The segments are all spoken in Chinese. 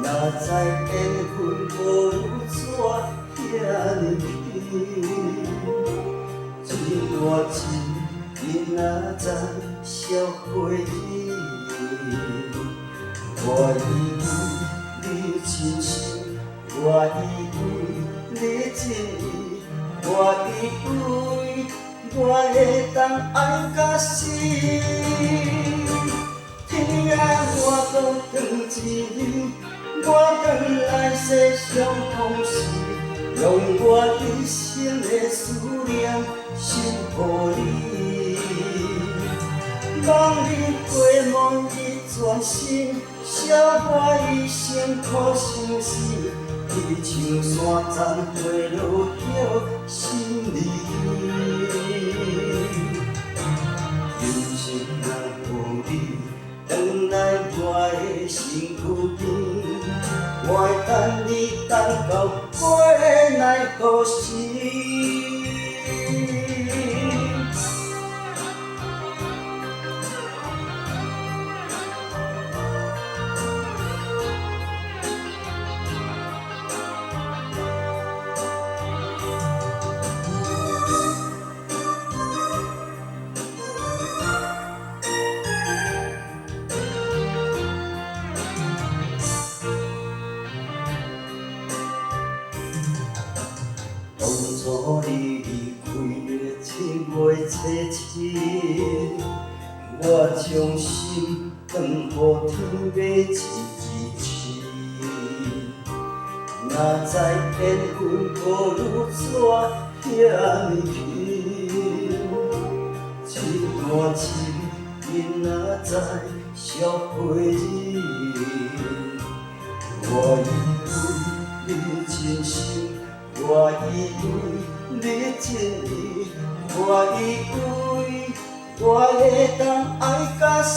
知缘分无如纸遐尼轻，一段情，你哪知烧花意？我以为你真心，我以为你真意，我以为我会当爱到死。天啊，我搁转一年，我转来世上风时，用我一生的思念守护你。望你回眸一转身，写我一生苦相思。你像山丛花落叶心里。人生若无你，回来我的身躯边，我会等你等到回来何时？当初你离开的7月17，我将心放予天马一支。哪知缘分无如纸遐尼轻，一段情，你哪知烧花意？我以为你真心。我以为你真意，我以为我会当爱到死。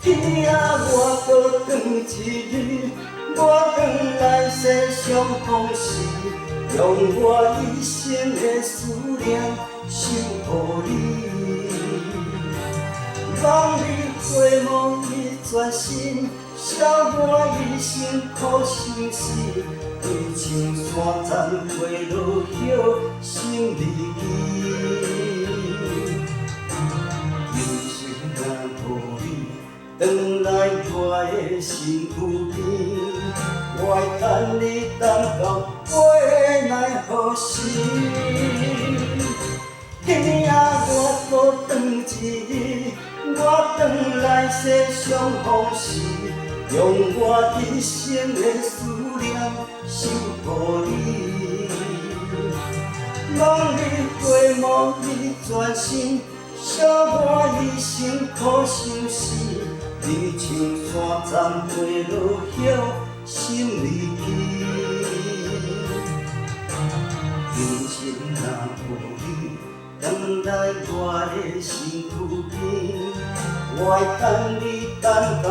天啊，我搁转一日，我转来世上风时，用我一生的思念守护你。望你回眸一转身，写我一生苦相思。你像山丛花落叶心里人生若无你，回来我的身躯边，我会等你等到回来何时？天啊，我搁转一日，我转来世上风时，用我一生的思念守护你。望你回眸一转身，写我一生苦相思。你像山丛花落叶心里人生若无你，回来我的身躯边，我会等你等到